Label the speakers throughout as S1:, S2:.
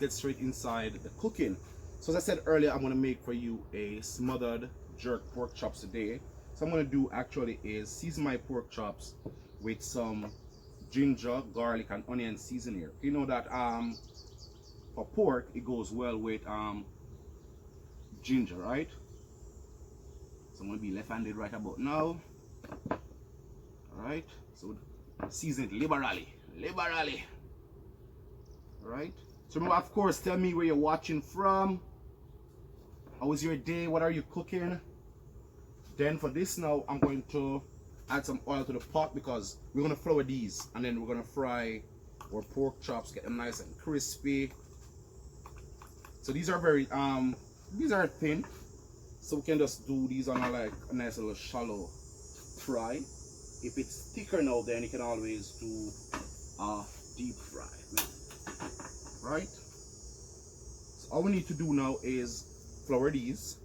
S1: get straight inside the cooking. So as I said earlier, I'm gonna make for you a smothered jerk pork chops today. So I'm gonna do actually is season my pork chops with some ginger, garlic, and onion seasoning. You know that for pork it goes well with ginger, right? So I'm gonna be left-handed right about now. Alright, so season it liberally. Alright. So remember, of course, tell me where you're watching from. How was your day? What are you cooking? Then for this now, I'm going to add some oil to the pot because we're going to flour these and then we're going to fry our pork chops, get them nice and crispy. So these are very these are thin, so we can just do these on a nice little shallow fry. If it's thicker now, then you can always do a deep fry, right? So all we need to do now is flour these.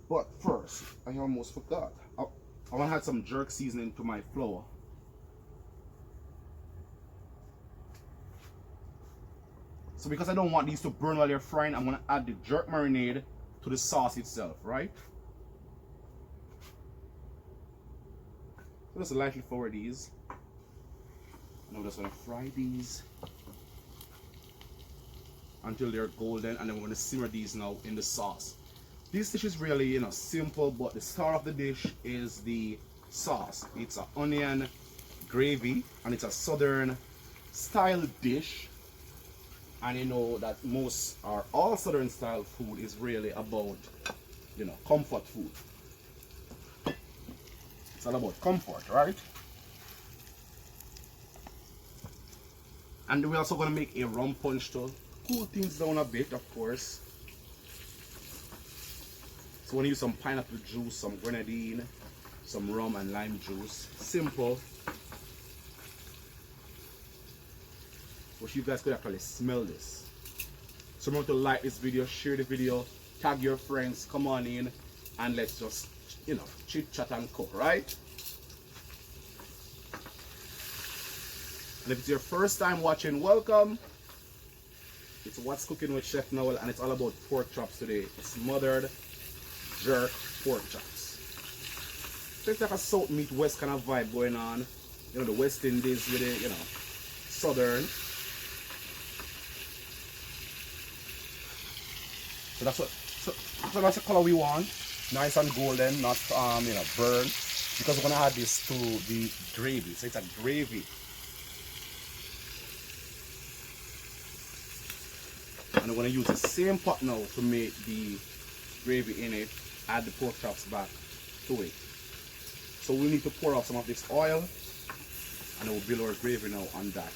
S1: But first, I almost forgot. I want to add some jerk seasoning to my flour. So because I don't want these to burn while they're frying, I'm going to add the jerk marinade to the sauce itself, right? So just lightly flour these. And we're just going to fry these until they're golden, and then we're going to simmer these now in the sauce. This dish is really, you know, simple, but the star of the dish is the sauce. It's an onion gravy, and it's a southern style dish. And you know that most or all southern style food is really about, you know, comfort food. It's all about comfort, right? And we're also going to make a rum punch to cool things down a bit, of course. So we're going to use some pineapple juice, some grenadine, some rum and lime juice. Simple. Wish you guys could actually smell this. So remember to like this video, share the video, tag your friends, come on in, and let's just, you know, chit chat and cook, right? And if it's your first time watching, welcome. It's What's Cooking with Chef Noel, and it's all about pork chops today. Smothered jerk pork chops. So it's like a South meet West kind of vibe going on. You know, the West Indies with it, you know, Southern. So that's the color we want. Nice and golden, not you know, burn. Because we're gonna add this to the gravy. So it's a gravy. And we're going to use the same pot now to make the gravy in it, add the pork chops back to it. So we need to pour out some of this oil, and we'll build our gravy now on that.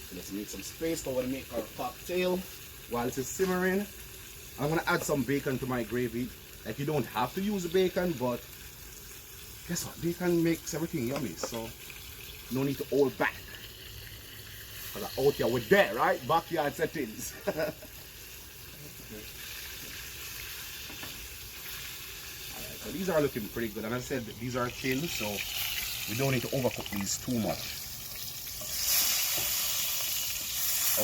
S1: So let's make some space for when we make our cocktail while this is simmering. I'm going to add some bacon to my gravy. Like, you don't have to use the bacon, but guess what? Bacon makes everything yummy, so no need to hold back. Because out here we're there, right? Backyard settings. Alright, so these are looking pretty good. And as I said, these are thin, so we don't need to overcook these too much.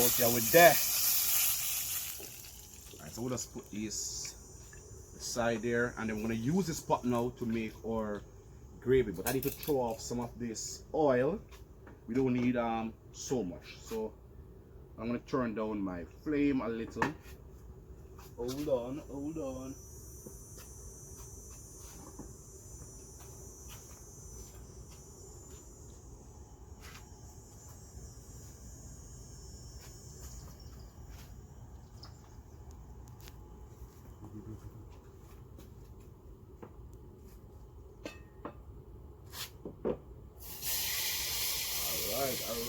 S1: Out here we're there. Alright, so we'll just put these aside there, and then we're going to use this pot now to make our gravy, but I need to throw off some of this oil. We don't need so much, so I'm going to turn down my flame a little. Hold on.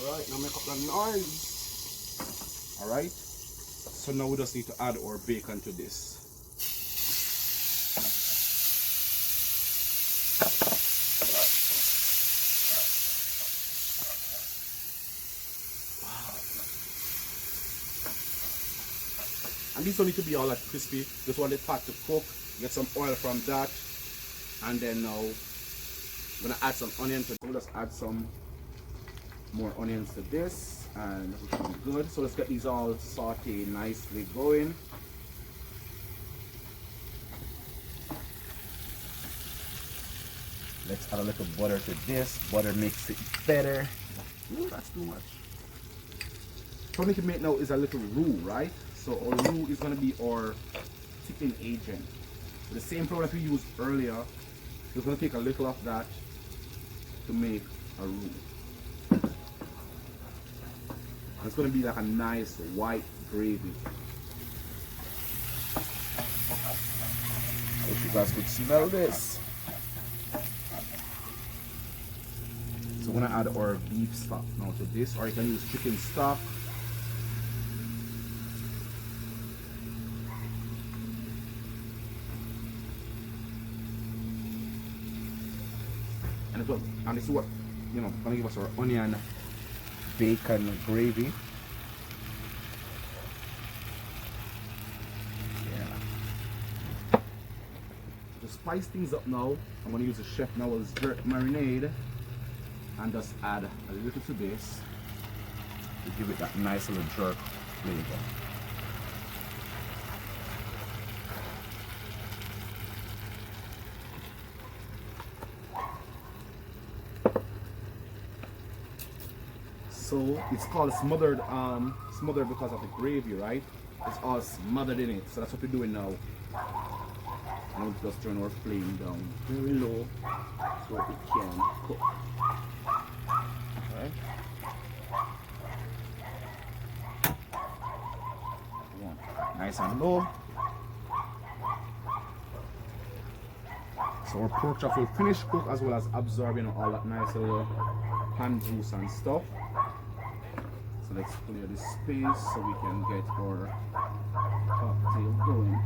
S1: Alright, now make up the noise. Alright, so now we just need to add our bacon to this. Wow. And these don't need to be all that crispy. Just want the pot to cook, get some oil from that. And then now I'm gonna add some onion to it. So we'll just add some more onions to this, and it should be good. So let's get these all sauteed nicely going. Let's add a little butter to this. Butter makes it better. Ooh, that's too much. What we need to make now is a little roux, right? So our roux is gonna be our thickening agent. So the same flour that we used earlier, we're gonna take a little of that to make a roux. It's gonna be like a nice white gravy. I wish you guys could smell this. So we're gonna add our beef stock now to this, or you can use chicken stock. And this is what, you know, gonna give us our onion bacon gravy. Yeah. To spice things up now, I'm gonna use the Chef Noel's jerk marinade and just add a little to this to give it that nice little jerk flavor. So it's called smothered, smothered because of the gravy, right? It's all smothered in it. So that's what we're doing now. And we'll just turn our flame down very low so it can cook. Okay. Nice and low. So our pork chop will finish cook as well as absorbing all that nice little pan juice and stuff. So let's clear this space so we can get our cocktail going.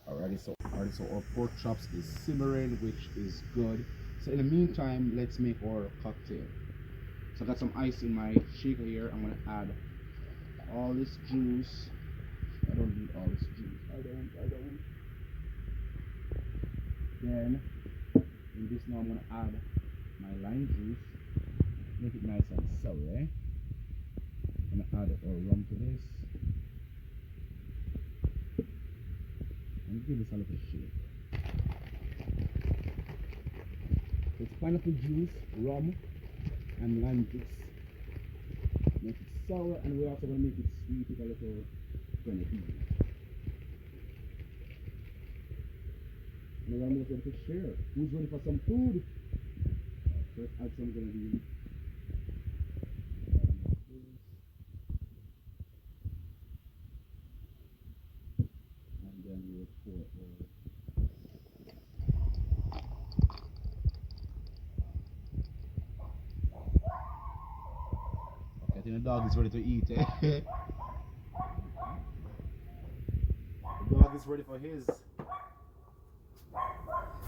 S1: Alrighty, so our pork chops is simmering, which is good. So in the meantime, let's make our cocktail. So I got some ice in my shaker here. I'm gonna add all this juice. I don't need all this juice. I don't. Then in this now I'm gonna add my lime juice. Make it nice and sour, eh? I'm gonna add our rum to this. And give this a little shake. It's pineapple juice, rum, and lime juice. Make it sour, and we're also gonna make it sweet with a little grenadine. And we're almost ready to share. Who's ready for some food? Let's add some grenadine. And then we'll pour our I think the dog is ready to eat, eh? The dog is ready for his.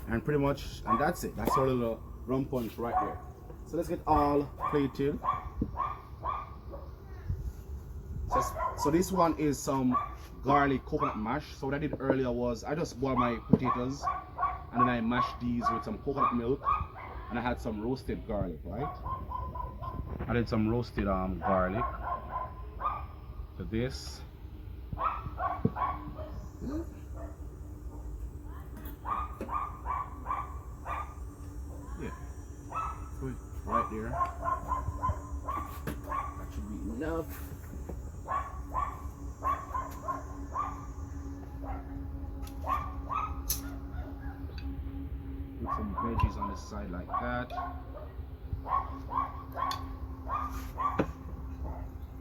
S1: And pretty much, and that's it. That's our little rum punch right there. So let's get all plated. So this one is some garlic coconut mash. So what I did earlier was I just boiled my potatoes and then I mashed these with some coconut milk, and I had some roasted garlic, right? I did some roasted garlic to this. Yeah, put it right there. That should be enough. Put some veggies on the side like that.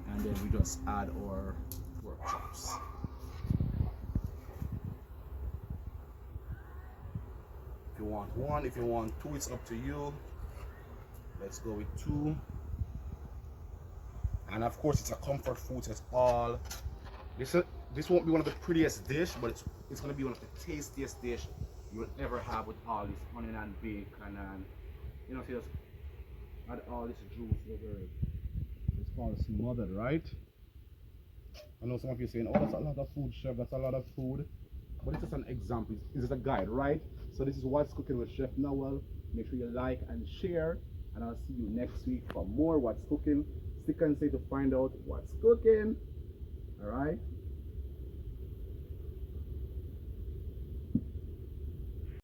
S1: And then we just add our pork chops. If you want one, if you want two, it's up to you. Let's go with two. And of course, it's a comfort food. So it's all. This won't be one of the prettiest dish, but it's gonna be one of the tastiest dish you will ever have with all this onion and bacon and you know, just add all this juice over it. called Smothered, right? I know some of you are saying, oh, that's a lot of food, chef, that's a lot of food. But it's just an example, it's a guide, right? So this is What's Cooking with Chef Noel. Make sure you like and share, and I'll see you next week for more What's Cooking. Stick and stay to find out what's cooking. All right.